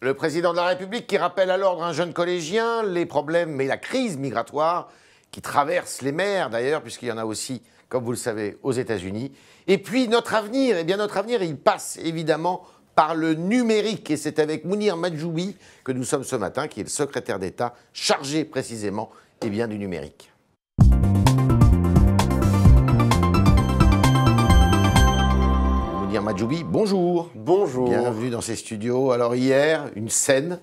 Le président de la République qui rappelle à l'ordre un jeune collégien les problèmes et la crise migratoire qui traverse les mers d'ailleurs, puisqu'il y en a aussi, comme vous le savez, aux États-Unis. Et puis notre avenir, eh bien notre avenir, il passe évidemment par le numérique. Et c'est avec Mounir Mahjoubi que nous sommes ce matin, qui est le secrétaire d'État chargé précisément eh bien, du numérique. Mounir Mahjoubi, bonjour. Bonjour. Bienvenue dans ces studios. Alors hier, une scène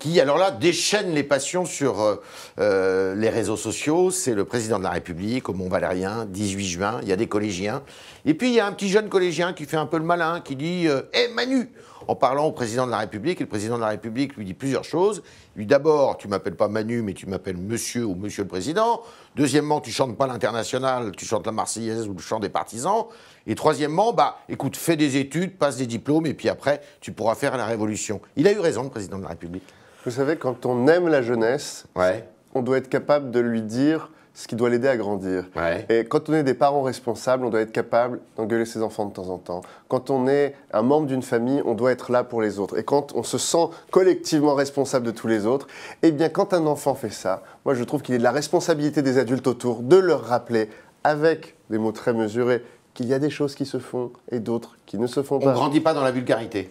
qui, alors là, déchaîne les passions sur les réseaux sociaux. C'est le président de la République au Mont-Valérien, 18 juin. Il y a des collégiens. Et puis, il y a un petit jeune collégien qui fait un peu le malin, qui dit « Hé Manu !» en parlant au président de la République. Et le président de la République lui dit plusieurs choses. Lui, d'abord, tu m'appelles pas Manu, mais tu m'appelles monsieur ou monsieur le président. Deuxièmement, tu chantes pas l'international, tu chantes la Marseillaise ou le chant des partisans. Et troisièmement, bah, écoute, fais des études, passe des diplômes, et puis après, tu pourras faire la révolution. Il a eu raison, le président de la République. Vous savez, quand on aime la jeunesse, Ouais. on doit être capable de lui dire ce qui doit l'aider à grandir. Ouais. Et quand on est des parents responsables, on doit être capable d'engueuler ses enfants de temps en temps. Quand on est un membre d'une famille, on doit être là pour les autres. Et quand on se sent collectivement responsable de tous les autres, eh bien, quand un enfant fait ça, moi, je trouve qu'il est de la responsabilité des adultes autour de leur rappeler, avec des mots très mesurés, qu'il y a des choses qui se font et d'autres qui ne se font On pas. ne grandit pas dans la vulgarité.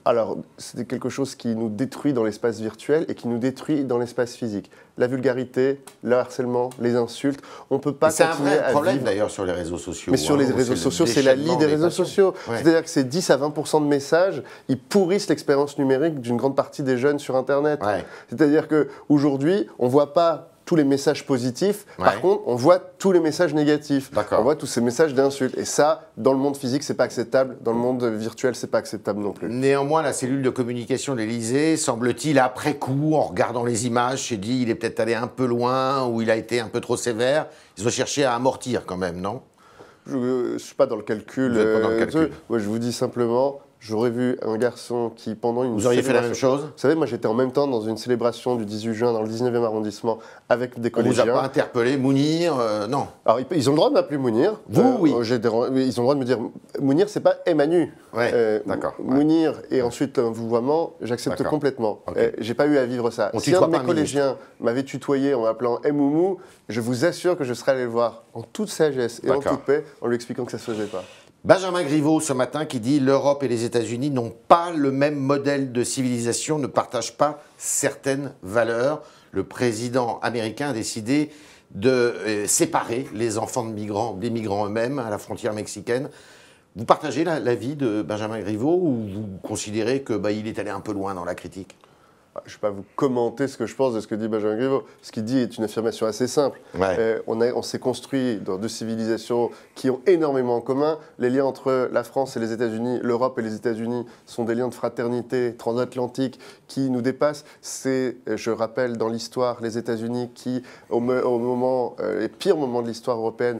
Alors, c'est quelque chose qui nous détruit dans l'espace virtuel et qui nous détruit dans l'espace physique. La vulgarité, le harcèlement, les insultes, on ne peut pas continuer à vivre. C'est un vrai problème d'ailleurs sur les réseaux sociaux. Mais sur les réseaux sociaux, c'est la lie des réseaux sociaux. Ouais. C'est-à-dire que ces 10 à 20% de messages, ils pourrissent l'expérience numérique d'une grande partie des jeunes sur Internet. Ouais. C'est-à-dire qu'aujourd'hui, on ne voit pas tous les messages positifs, Ouais. par contre, on voit tous les messages négatifs. D'accord. On voit tous ces messages d'insultes. Et ça, dans le monde physique, c'est pas acceptable. Dans le monde virtuel, c'est pas acceptable non plus. Néanmoins, la cellule de communication de l'Élysée, semble-t-il, après coup, en regardant les images, s'est dit il est peut-être allé un peu loin ou il a été un peu trop sévère. Ils ont cherché à amortir quand même, non? Je ne suis pas dans le calcul. Vous êtes pas dans le calcul. Moi, je vous dis simplement, j'aurais vu un garçon qui, pendant une Vous auriez fait la même chose? Vous savez, moi, j'étais en même temps dans une célébration du 18 juin dans le 19e arrondissement avec des On vous a collégiens. pas interpellé, Mounir, non. Alors, ils ont le droit de m'appeler Mounir. Vous, oui. Ils ont le droit de me dire Mounir, c'est pas Emmanuel. Ouais, d'accord, ouais. Mounir et ensuite un vouvoiement, j'accepte D'accord. complètement. Ok. J'ai pas eu à vivre ça. On Si tutoie un de pas mes un collégiens m'avait tutoyé en m'appelant Moumou, je vous assure que je serais allé le voir en toute sagesse et en D'accord. toute paix en lui expliquant que ça se faisait pas. Benjamin Griveaux, ce matin, qui dit l'Europe et les États-Unis n'ont pas le même modèle de civilisation, ne partagent pas certaines valeurs. Le président américain a décidé de séparer les enfants de migrants des migrants eux-mêmes à la frontière mexicaine. Vous partagez l'avis de Benjamin Griveaux ou vous considérez que il est allé un peu loin dans la critique? Je ne vais pas vous commenter ce que je pense de ce que dit Benjamin Griveaux. Ce qu'il dit est une affirmation assez simple. Ouais. On s'est construit dans deux civilisations qui ont énormément en commun. Les liens entre la France et les États-Unis, l'Europe et les États-Unis sont des liens de fraternité transatlantique qui nous dépassent. C'est, je rappelle, dans l'histoire, les États-Unis qui, les pires moments de l'histoire européenne,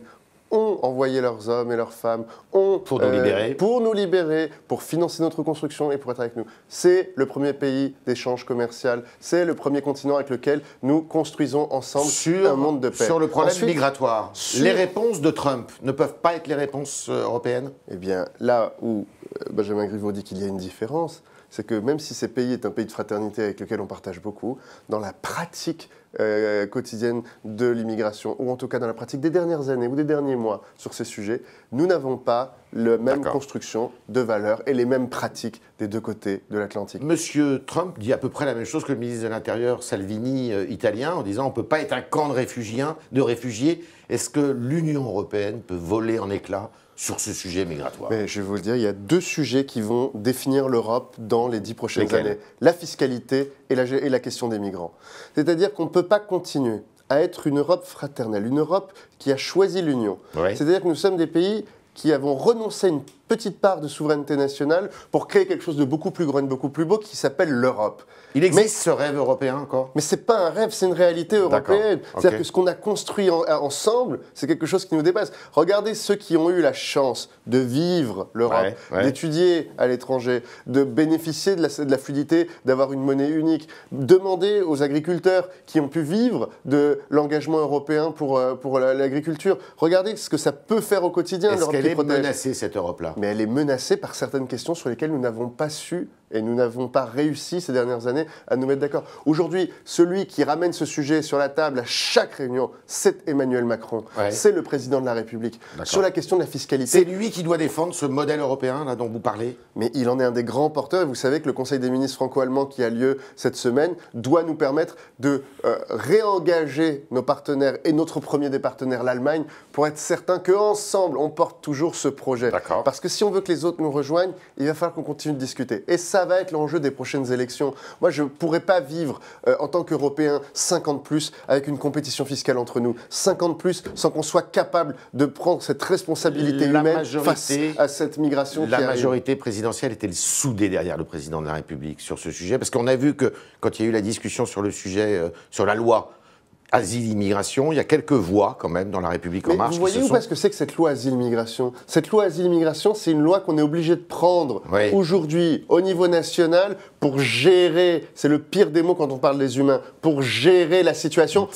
ont envoyé leurs hommes et leurs femmes Pour nous libérer. Pour nous libérer, pour financer notre construction et pour être avec nous. C'est le premier pays d'échange commercial, c'est le premier continent avec lequel nous construisons ensemble un monde de paix. Sur le problème Ensuite, migratoire, les réponses de Trump ne peuvent pas être les réponses européennes? Eh bien, là où Benjamin Griveaux dit qu'il y a une différence, c'est que même si ces pays est un pays de fraternité avec lequel on partage beaucoup, dans la pratique quotidienne de l'immigration, ou en tout cas dans la pratique des dernières années ou des derniers mois sur ces sujets, nous n'avons pas la même construction de valeurs et les mêmes pratiques des deux côtés de l'Atlantique. Monsieur Trump dit à peu près la même chose que le ministre de l'Intérieur Salvini, italien, en disant on ne peut pas être un camp de réfugiés. Est-ce que l'Union européenne peut voler en éclats sur ce sujet migratoire? Mais je vais vous le dire, il y a deux sujets qui vont définir l'Europe dans les 10 prochaines Lesquels? années. La fiscalité et la question des migrants. C'est-à-dire qu'on ne peut pas continuer à être une Europe fraternelle, une Europe qui a choisi l'Union. Ouais. C'est-à-dire que nous sommes des pays qui avons renoncé à une petite part de souveraineté nationale pour créer quelque chose de beaucoup plus grand et de beaucoup plus beau qui s'appelle l'Europe. Il existe ce rêve européen encore? Mais ce n'est pas un rêve, c'est une réalité européenne. C'est-à-dire que ce qu'on a construit ensemble, c'est quelque chose qui nous dépasse. Regardez ceux qui ont eu la chance de vivre l'Europe, d'étudier à l'étranger, de bénéficier de la fluidité, d'avoir une monnaie unique. Demandez aux agriculteurs qui ont pu vivre de l'engagement européen pour l'agriculture. Regardez ce que ça peut faire au quotidien. Est-ce qu'elle est menacée, cette Europe-là? Mais elle est menacée par certaines questions sur lesquelles nous n'avons pas su Et nous n'avons pas réussi ces dernières années à nous mettre d'accord. Aujourd'hui, celui qui ramène ce sujet sur la table à chaque réunion, c'est Emmanuel Macron. Ouais. C'est le président de la République. Sur la question de la fiscalité. C'est lui qui doit défendre ce modèle européen là, dont vous parlez. Mais il en est un des grands porteurs. Et vous savez que le Conseil des ministres franco-allemand qui a lieu cette semaine doit nous permettre de réengager nos partenaires et notre premier des partenaires, l'Allemagne, pour être certain qu'ensemble, on porte toujours ce projet. Parce que si on veut que les autres nous rejoignent, il va falloir qu'on continue de discuter. Et ça va être l'enjeu des prochaines élections. Moi, je ne pourrais pas vivre en tant qu'Européen 50 plus avec une compétition fiscale entre nous. 50 plus sans qu'on soit capable de prendre cette responsabilité humaine face à cette migration qui arrive. La majorité présidentielle était soudée derrière le président de la République sur ce sujet. Parce qu'on a vu que quand il y a eu la discussion sur le sujet, sur la loi Asile-Immigration, il y a quelques voix quand même dans la République En Marche. Vous voyez ou pas ce que c'est que cette loi Asile-Immigration ? Cette loi Asile-Immigration, c'est une loi qu'on est obligé de prendre aujourd'hui au niveau national pour gérer, c'est le pire des mots quand on parle des humains, pour gérer la situation.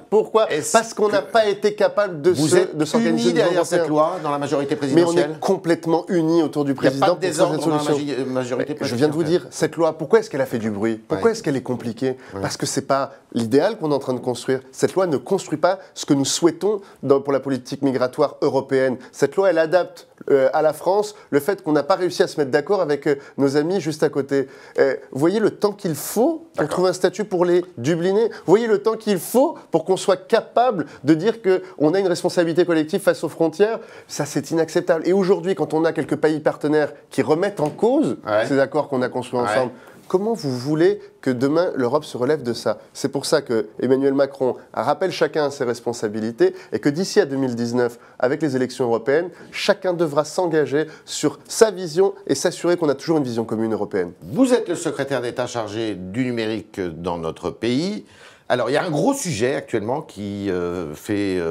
Pourquoi ? Parce qu'on n'a pas été capable de s'organiser. Unis derrière cette loi dans la majorité présidentielle. Mais on est complètement unis autour du président. Il n'y a pas de désordre dans la majorité présidentielle. Je viens de vous dire, cette loi, pourquoi est-ce qu'elle a fait du bruit ? Pourquoi est-ce qu'elle est compliquée ? Parce que c'est pas l'idéal qu'on est en train de construire. Cette loi ne construit pas ce que nous souhaitons pour la politique migratoire européenne. Cette loi, elle adapte à la France le fait qu'on n'a pas réussi à se mettre d'accord avec nos amis juste à côté. Vous voyez le temps qu'il faut pour trouver un statut pour les Dublinés ? Vous voyez le temps qu'il faut pour qu'on soit capable de dire qu'on a une responsabilité collective face aux frontières ? Ça, c'est inacceptable. Et aujourd'hui, quand on a quelques pays partenaires qui remettent en cause ces accords qu'on a construits ensemble, comment vous voulez que demain l'Europe se relève de ça ? C'est pour ça que Emmanuel Macron rappelle chacun à ses responsabilités et que d'ici à 2019, avec les élections européennes, chacun devra s'engager sur sa vision et s'assurer qu'on a toujours une vision commune européenne. Vous êtes le secrétaire d'État chargé du numérique dans notre pays. Alors il y a un gros sujet actuellement qui fait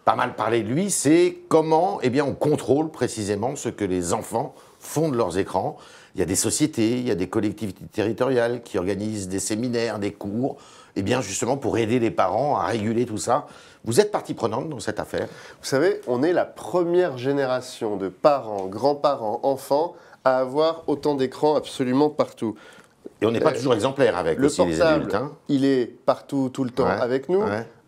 pas mal parler de lui, c'est comment on contrôle précisément ce que les enfants font de leurs écrans. Il y a des sociétés, il y a des collectivités territoriales qui organisent des séminaires, des cours, justement pour aider les parents à réguler tout ça. Vous êtes partie prenante dans cette affaire ? Vous savez, on est la première génération de parents, grands-parents, enfants à avoir autant d'écrans absolument partout. Et on n'est pas toujours exemplaire avec aussi les adultes. Il est partout, tout le temps avec nous.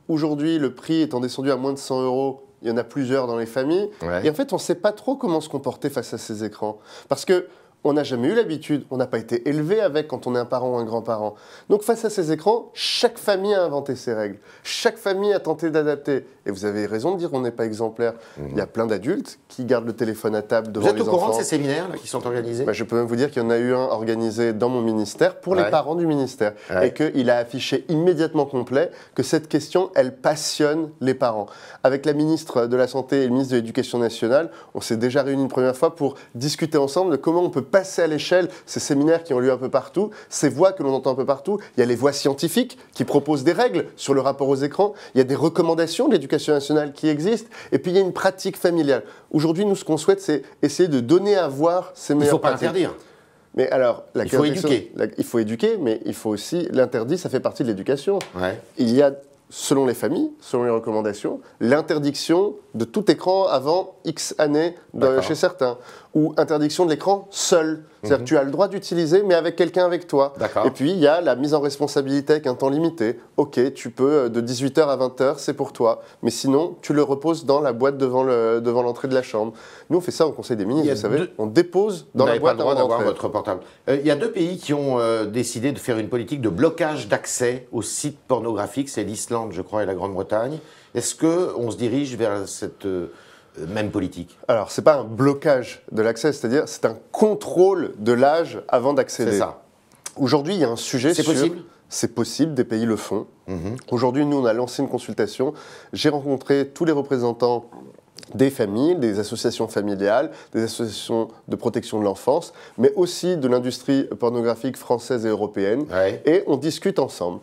Aujourd'hui, le prix étant descendu à moins de 100 €, il y en a plusieurs dans les familles. Et en fait, on ne sait pas trop comment se comporter face à ces écrans. Parce que on n'a jamais eu l'habitude, on n'a pas été élevé avec quand on est un parent ou un grand-parent. Donc face à ces écrans, chaque famille a inventé ses règles. Chaque famille a tenté d'adapter. Et vous avez raison de dire qu'on n'est pas exemplaire. Il y a plein d'adultes qui gardent le téléphone à table devant les enfants. Vous êtes au courant de ces séminaires là, qui sont organisés ? Je peux même vous dire qu'il y en a eu un organisé dans mon ministère pour les parents du ministère. Et qu'il a affiché immédiatement complet que cette question, elle passionne les parents. Avec la ministre de la Santé et le ministre de l'Éducation nationale, on s'est déjà réunis une première fois pour discuter ensemble de comment on peut passer à l'échelle ces séminaires qui ont lieu un peu partout, ces voix que l'on entend un peu partout. Il y a les voix scientifiques qui proposent des règles sur le rapport aux écrans. Il y a des recommandations de l'Éducation nationale qui existent. Et puis il y a une pratique familiale. Aujourd'hui, nous, ce qu'on souhaite, c'est essayer de donner à voir ces meilleures pratiques. Il ne faut pas interdire. Mais alors, il faut éduquer. Il faut éduquer, mais il faut aussi... L'interdit, ça fait partie de l'éducation. Il y a, selon les familles, selon les recommandations, l'interdiction de tout écran avant X années chez certains. Ou interdiction de l'écran seul. C'est-à-dire que tu as le droit d'utiliser, mais avec quelqu'un avec toi. Et puis, il y a la mise en responsabilité avec un temps limité. Ok, tu peux, de 18h à 20h, c'est pour toi. Mais sinon, tu le reposes dans la boîte devant l'entrée de la chambre. Nous, on fait ça au Conseil des ministres, vous savez. On dépose dans la boîte avant d'entrer. Vous n'avez pas le droit d'avoir votre portable. Il y a deux pays qui ont décidé de faire une politique de blocage d'accès aux sites pornographiques. C'est l'Islande, je crois, et la Grande-Bretagne. Est-ce qu'on se dirige vers cette... même politique? Alors, ce n'est pas un blocage de l'accès, c'est-à-dire c'est un contrôle de l'âge avant d'accéder. C'est ça. Aujourd'hui, il y a un sujet sur... C'est possible? C'est possible, des pays le font. Aujourd'hui, nous, on a lancé une consultation. J'ai rencontré tous les représentants des familles, des associations familiales, des associations de protection de l'enfance, mais aussi de l'industrie pornographique française et européenne. Et on discute ensemble.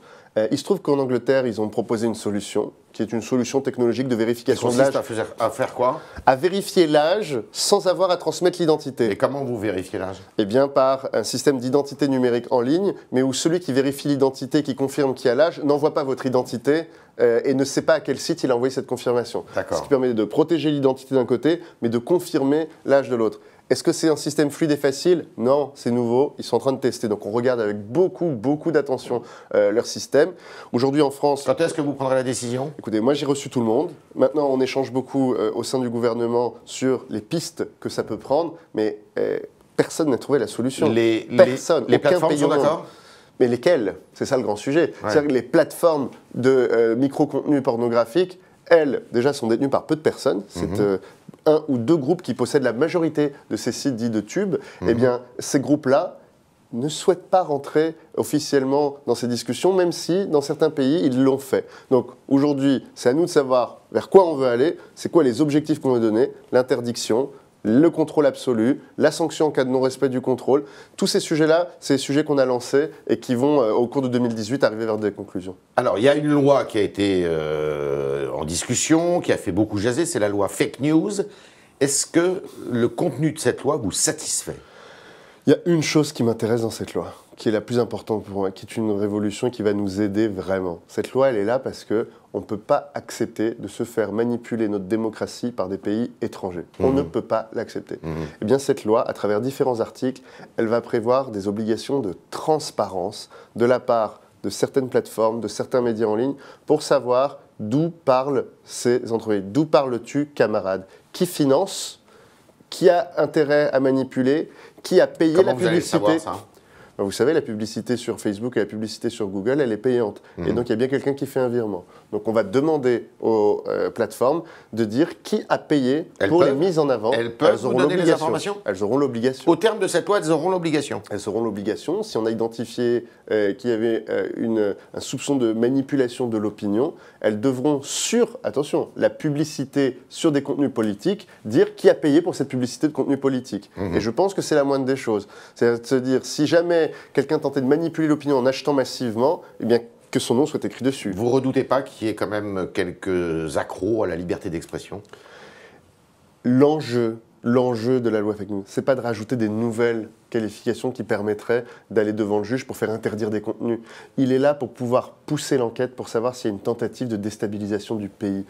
Il se trouve qu'en Angleterre, ils ont proposé une solution, qui est une solution technologique de vérification de l'âge. À faire quoi? À vérifier l'âge sans avoir à transmettre l'identité. Et comment vous vérifiez l'âge? Eh bien, par un système d'identité numérique en ligne, mais où celui qui vérifie l'identité, qui confirme qui a l'âge, n'envoie pas votre identité et ne sait pas à quel site il a envoyé cette confirmation. Ce qui permet de protéger l'identité d'un côté, mais de confirmer l'âge de l'autre. Est-ce que c'est un système fluide et facile? Non, c'est nouveau, ils sont en train de tester. Donc on regarde avec beaucoup d'attention leur système. Aujourd'hui en France... Quand est-ce que vous prendrez la décision? Écoutez, moi j'ai reçu tout le monde. Maintenant on échange beaucoup au sein du gouvernement sur les pistes que ça peut prendre, mais personne n'a trouvé la solution. Personne. Les plateformes sont d'accord? Mais lesquelles? C'est ça le grand sujet. Ouais. C'est-à-dire que les plateformes de micro-contenus pornographiques, elles, déjà, sont détenues par peu de personnes. C'est un ou deux groupes qui possèdent la majorité de ces sites dits de tube. Eh bien, ces groupes-là ne souhaitent pas rentrer officiellement dans ces discussions, même si, dans certains pays, ils l'ont fait. Donc, aujourd'hui, c'est à nous de savoir vers quoi on veut aller, c'est quoi les objectifs qu'on veut donner, l'interdiction, le contrôle absolu, la sanction en cas de non-respect du contrôle. Tous ces sujets-là, c'est les sujets qu'on a lancés et qui vont, au cours de 2018, arriver vers des conclusions. Alors, il y a une loi qui a été en discussion, qui a fait beaucoup jaser, c'est la loi Fake News. Est-ce que le contenu de cette loi vous satisfait? Il y a une chose qui m'intéresse dans cette loi, qui est la plus importante pour moi, qui est une révolution qui va nous aider vraiment. Cette loi, elle est là parce qu'on ne peut pas accepter de se faire manipuler notre démocratie par des pays étrangers. On ne peut pas l'accepter. Eh bien, cette loi, à travers différents articles, elle va prévoir des obligations de transparence de la part de certaines plateformes, de certains médias en ligne, pour savoir d'où parlent ces entreprises. D'où parles-tu, camarade? Qui finance? Qui a intérêt à manipuler? Qui a payé la publicité? Vous allez savoir ça? Vous savez, la publicité sur Facebook et la publicité sur Google, elle est payante. Et donc, il y a bien quelqu'un qui fait un virement. Donc, on va demander aux plateformes de dire qui a payé pour les mises en avant. Elles peuvent vous donner les informations? Elles auront l'obligation. Au terme de cette loi, elles auront l'obligation? Elles auront l'obligation. Si on a identifié qu'il y avait un soupçon de manipulation de l'opinion, elles devront attention, la publicité sur des contenus politiques, dire qui a payé pour cette publicité de contenu politique. Et je pense que c'est la moindre des choses. C'est de se dire, si jamais quelqu'un tentait de manipuler l'opinion en achetant massivement, eh bien, que son nom soit écrit dessus. Vous redoutez pas qu'il y ait quand même quelques accros à la liberté d'expression? L'enjeu de la loi Fake News, c'est pas de rajouter des nouvelles qualifications qui permettraient d'aller devant le juge pour faire interdire des contenus. Il est là pour pouvoir pousser l'enquête pour savoir s'il y a une tentative de déstabilisation du pays.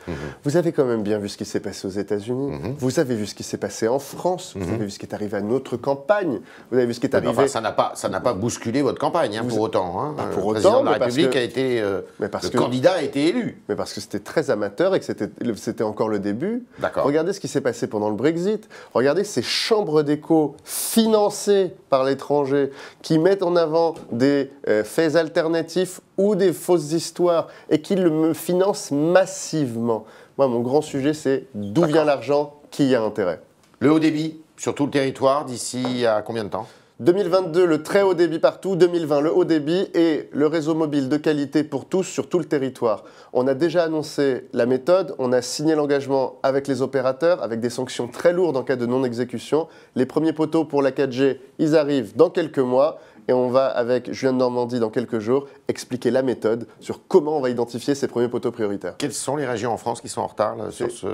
Vous avez quand même bien vu ce qui s'est passé aux États-Unis. Vous avez vu ce qui s'est passé en France. Vous avez vu ce qui est arrivé à notre campagne. Vous avez vu ce qui est arrivé... Enfin, ça n'a pas bousculé votre campagne, pour autant. Hein. Pour autant, le président de la République a été... le candidat a été élu. Mais parce que c'était très amateur et que c'était encore le début. Regardez ce qui s'est passé pendant le Brexit. Regardez ces chambres d'écho financées par l'étranger, qui mettent en avant des faits alternatifs ou des fausses histoires et qui le financent massivement. Moi, mon grand sujet, c'est d'où vient l'argent, qui y a intérêt. Le haut débit sur tout le territoire d'ici à combien de temps? 2022, le très haut débit partout. 2020, le haut débit et le réseau mobile de qualité pour tous sur tout le territoire. On a déjà annoncé la méthode, on a signé l'engagement avec les opérateurs, avec des sanctions très lourdes en cas de non-exécution. Les premiers poteaux pour la 4G, ils arrivent dans quelques mois. Et on va, avec Julien de Normandie, dans quelques jours, expliquer la méthode sur comment on va identifier ces premiers poteaux prioritaires. Quelles sont les régions en France qui sont en retard là, sur ce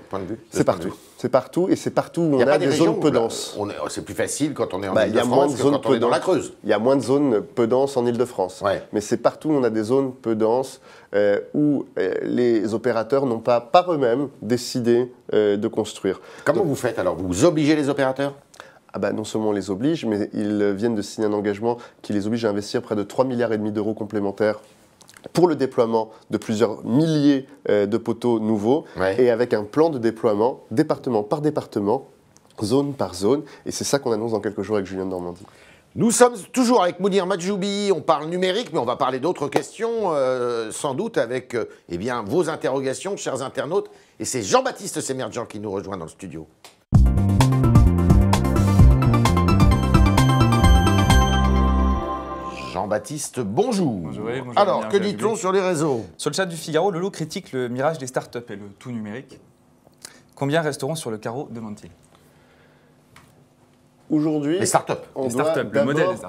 point de vue? C'est partout. C'est partout, et c'est partout où on a des zones peu denses. C'est plus facile quand on est en Ile-de-France que quand on est dans la Creuse. Il y a moins de zones peu denses en Ile-de-France. Mais c'est partout où on a des zones peu denses où les opérateurs n'ont pas, par eux-mêmes, décidé de construire. Comment vous faites alors? Vous obligez les opérateurs? Non seulement on les oblige, mais ils viennent de signer un engagement qui les oblige à investir près de 3,5 milliards d'euros complémentaires pour le déploiement de plusieurs milliers de poteaux nouveaux, et avec un plan de déploiement, département par département, zone par zone, et c'est ça qu'on annonce dans quelques jours avec Julien de Normandie. Nous sommes toujours avec Mounir Majoubi, on parle numérique, mais on va parler d'autres questions, sans doute avec vos interrogations, chers internautes, et c'est Jean-Baptiste Semerjian qui nous rejoint dans le studio. Jean-Baptiste, bonjour. Bonjour. Alors, que dit-on sur les réseaux? Sur le chat du Figaro, Lolo critique le mirage des startups et le tout numérique. Combien resteront sur le carreau, demande-t-il? Aujourd'hui, les startups. On doit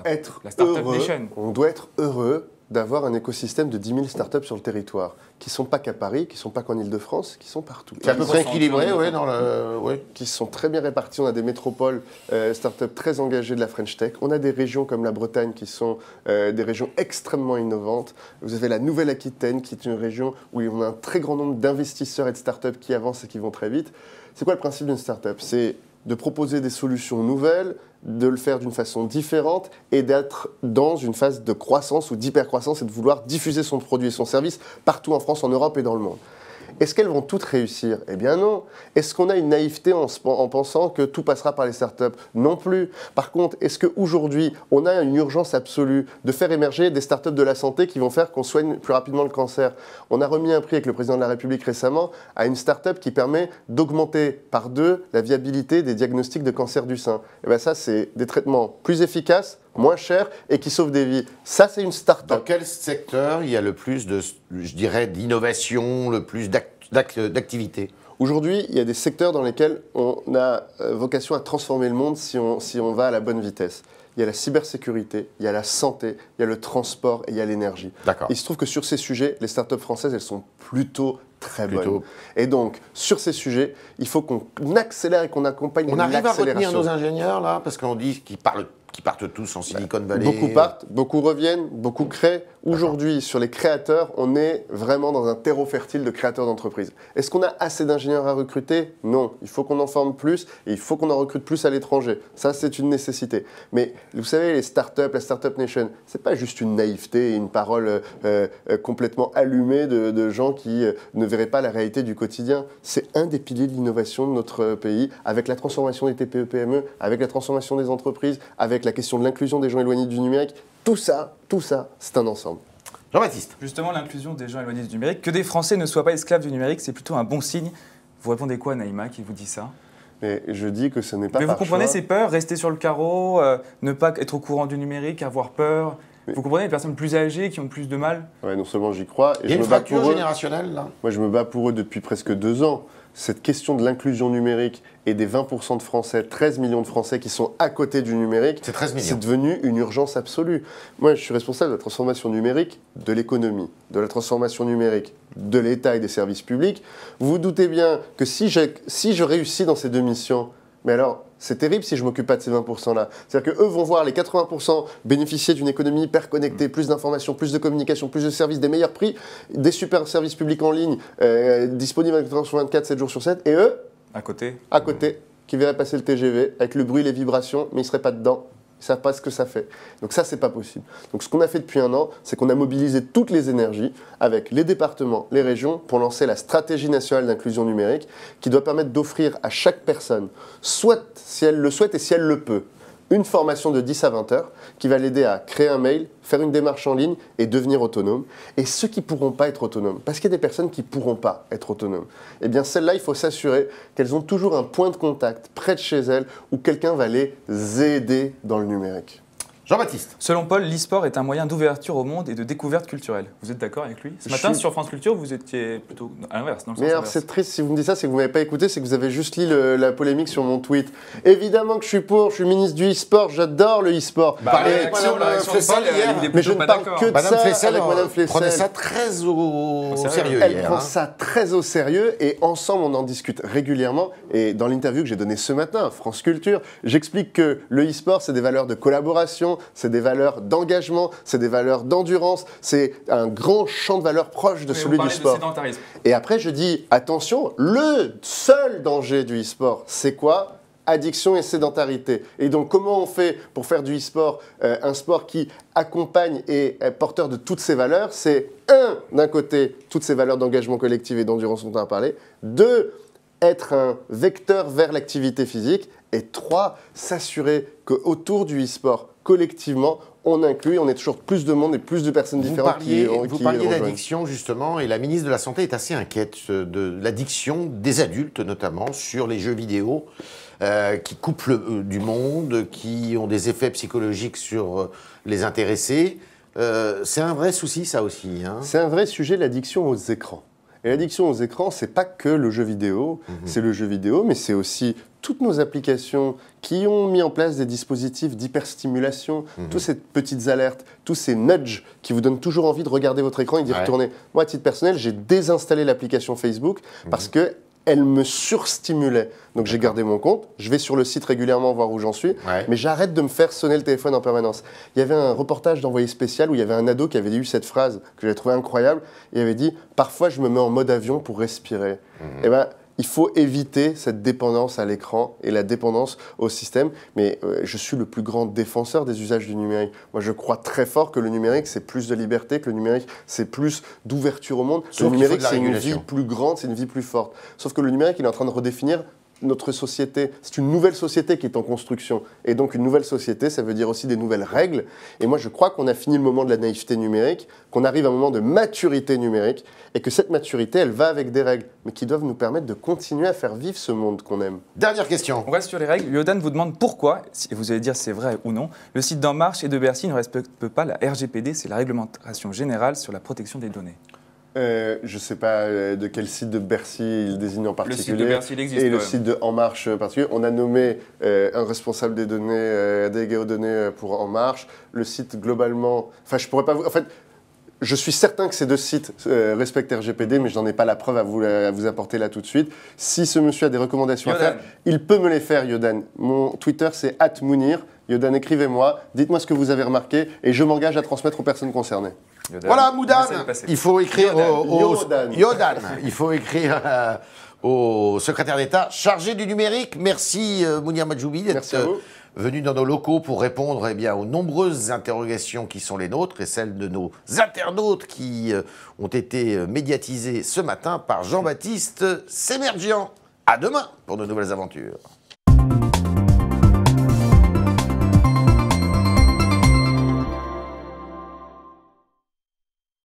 être heureux. On doit être heureux d'avoir un écosystème de 10 000 startups sur le territoire, qui ne sont pas qu'à Paris, qui ne sont pas qu'en Ile-de-France, qui sont partout. C'est à peu près équilibré, qui sont très bien répartis. On a des métropoles startups très engagées de la French Tech. On a des régions comme la Bretagne qui sont des régions extrêmement innovantes. Vous avez la Nouvelle-Aquitaine qui est une région où on a un très grand nombre d'investisseurs et de startups qui avancent et qui vont très vite. C'est quoi le principe d'une startup? C'est de proposer des solutions nouvelles, de le faire d'une façon différente et d'être dans une phase de croissance ou d'hypercroissance et de vouloir diffuser son produit et son service partout en France, en Europe et dans le monde. Est-ce qu'elles vont toutes réussir? Eh bien non. Est-ce qu'on a une naïveté en pensant que tout passera par les startups? Non plus. Par contre, est-ce qu'aujourd'hui, on a une urgence absolue de faire émerger des startups de la santé qui vont faire qu'on soigne plus rapidement le cancer? On a remis un prix avec le président de la République récemment à une startup qui permet d'augmenter par 2 la viabilité des diagnostics de cancer du sein. Et bien ça, c'est des traitements plus efficaces, moins chers et qui sauvent des vies. Ça, c'est une start-up. Dans quel secteur il y a le plus de, je dirais, d'innovation, le plus d'activité? Aujourd'hui, il y a des secteurs dans lesquels on a vocation à transformer le monde si on va à la bonne vitesse. Il y a la cybersécurité, il y a la santé, il y a le transport et il y a l'énergie. Il se trouve que sur ces sujets, les startups françaises, elles sont plutôt très bonnes. Et donc, sur ces sujets, il faut qu'on accélère et qu'on accompagne l'accélération. On arrive à retenir nos ingénieurs, là, parce qu'on dit qu'ils partent tous en Silicon Valley. Beaucoup partent, beaucoup reviennent, beaucoup créent. Aujourd'hui, sur les créateurs, on est vraiment dans un terreau fertile de créateurs d'entreprises. Est-ce qu'on a assez d'ingénieurs à recruter? Non. Il faut qu'on en forme plus et il faut qu'on en recrute plus à l'étranger. Ça, c'est une nécessité. Mais vous savez, les startups, la Startup Nation, c'est pas juste une naïveté et une parole complètement allumée de gens qui ne verraient pas la réalité du quotidien. C'est un des piliers de l'innovation de notre pays, avec la transformation des TPE-PME, avec la transformation des entreprises, avec la question de l'inclusion des gens éloignés du numérique. Tout ça, c'est un ensemble. Jean-Baptiste. Justement, l'inclusion des gens éloignés du numérique, que des Français ne soient pas esclaves du numérique, c'est plutôt un bon signe. Vous répondez quoi, Naïma, qui vous dit ça? Mais je dis que ce n'est pas. Mais vous comprenez ces peurs, rester sur le carreau, ne pas être au courant du numérique, avoir peur. Vous comprenez les personnes plus âgées qui ont plus de mal? Oui, non seulement j'y crois. Il y a une fracture générationnelle, là. Moi, je me bats pour eux depuis presque 2 ans. Cette question de l'inclusion numérique et des 20% de Français, 13 millions de Français qui sont à côté du numérique, c'est devenu une urgence absolue. Moi, je suis responsable de la transformation numérique de l'économie, de la transformation numérique de l'État et des services publics. Vous vous doutez bien que si je réussis dans ces 2 missions, mais alors, c'est terrible si je ne m'occupe pas de ces 20%-là. C'est-à-dire qu'eux vont voir les 80% bénéficier d'une économie hyper connectée, plus d'informations, plus de communication, plus de services, des meilleurs prix, des super services publics en ligne, disponibles 24 sur 24, 7 jours sur 7, et eux, à côté, qui verraient passer le TGV avec le bruit, les vibrations, mais ils ne seraient pas dedans. Ils ne savent pas ce que ça fait. Donc ça, c'est pas possible. Donc ce qu'on a fait depuis 1 an, c'est qu'on a mobilisé toutes les énergies avec les départements, les régions, pour lancer la stratégie nationale d'inclusion numérique qui doit permettre d'offrir à chaque personne, soit si elle le souhaite et si elle le peut, une formation de 10 à 20 heures qui va l'aider à créer un mail, faire une démarche en ligne et devenir autonome. Et ceux qui ne pourront pas être autonomes, parce qu'il y a des personnes qui ne pourront pas être autonomes, eh bien celles-là, il faut s'assurer qu'elles ont toujours un point de contact près de chez elles où quelqu'un va les aider dans le numérique. Jean-Baptiste. Selon Paul, l'e-sport est un moyen d'ouverture au monde et de découverte culturelle. Vous êtes d'accord avec lui? Ce matin, sur France Culture, vous étiez plutôt à l'inverse. Mais alors, c'est triste, si vous me dites ça, c'est que vous ne m'avez pas écouté, c'est que vous avez juste lu la polémique sur mon tweet. Évidemment que je suis ministre du e-sport, j'adore le e-sport. Mais je ne parle que de ça avec Madame Flessel. Prenez ça très au sérieux. Elle prend ça très au sérieux et ensemble, on en discute régulièrement. Et dans l'interview que j'ai donnée ce matin à France Culture, j'explique que le e-sport, c'est des valeurs de collaboration, c'est des valeurs d'engagement, c'est des valeurs d'endurance, c'est un grand champ de valeurs proche de celui du sport. Et après, je dis, attention, le seul danger du e-sport, c'est quoi? Addiction et sédentarité. Et donc, comment on fait pour faire du e-sport un sport qui accompagne et est porteur de toutes ces valeurs? C'est 1, d'un côté, toutes ces valeurs d'engagement collectif et d'endurance dont on a parlé. 2, être un vecteur vers l'activité physique. Et 3, s'assurer qu'autour du e-sport, collectivement, on inclut, on est toujours plus de monde et plus de personnes différentes Vous parliez d'addiction, justement, et la ministre de la Santé est assez inquiète de l'addiction des adultes, notamment, sur les jeux vidéo, qui coupent du monde, qui ont des effets psychologiques sur les intéressés. C'est un vrai souci, ça aussi. Hein. C'est un vrai sujet, l'addiction aux écrans. Et l'addiction aux écrans, c'est pas que le jeu vidéo, c'est le jeu vidéo, mais c'est aussi toutes nos applications qui ont mis en place des dispositifs d'hyperstimulation, toutes ces petites alertes, tous ces nudges qui vous donnent toujours envie de regarder votre écran et d'y retourner. Moi, à titre personnel, j'ai désinstallé l'application Facebook parce que elle me surstimulait. Donc j'ai gardé mon compte, je vais sur le site régulièrement voir où j'en suis, mais j'arrête de me faire sonner le téléphone en permanence. Il y avait un reportage d'Envoyé spécial où il y avait un ado qui avait eu cette phrase que j'ai trouvée incroyable. Il avait dit « Parfois, je me mets en mode avion pour respirer ». Et ben, il faut éviter cette dépendance à l'écran et la dépendance au système. Mais je suis le plus grand défenseur des usages du numérique. Moi, je crois très fort que le numérique, c'est plus de liberté, que le numérique, c'est plus d'ouverture au monde. Le numérique, c'est une vie plus grande, c'est une vie plus forte. Sauf que le numérique, il est en train de redéfinir notre société. C'est une nouvelle société qui est en construction. Et donc, une nouvelle société, ça veut dire aussi des nouvelles règles. Et moi, je crois qu'on a fini le moment de la naïveté numérique, qu'on arrive à un moment de maturité numérique, et que cette maturité, elle va avec des règles, mais qui doivent nous permettre de continuer à faire vivre ce monde qu'on aime. Dernière question. On reste sur les règles. Yodan vous demande pourquoi, et vous allez dire si c'est vrai ou non, le site d'En Marche et de Bercy ne respecte pas la RGPD, c'est la réglementation générale sur la protection des données. Je ne sais pas de quel site de Bercy il désigne en particulier. Le site de Bercy, il existe. Et le site de En Marche en particulier. On a nommé un responsable des données, délégué aux données pour En Marche. Le site globalement... Enfin, je pourrais pas vous... En fait, je suis certain que ces deux sites respectent RGPD, mais je n'en ai pas la preuve à vous apporter là tout de suite. Si ce monsieur a des recommandations à faire, il peut me les faire, Yodan. Mon Twitter, c'est @Mounir. Yodan, écrivez-moi, dites-moi ce que vous avez remarqué, et je m'engage à transmettre aux personnes concernées. Yodan. Voilà, Moudan, il faut écrire Yodan. Il faut écrire au secrétaire d'État chargé du numérique. Merci Mounir Majoubi d'être venu dans nos locaux pour répondre aux nombreuses interrogations qui sont les nôtres et celles de nos internautes qui ont été médiatisées ce matin par Jean-Baptiste Sémergian. À demain pour de nouvelles aventures.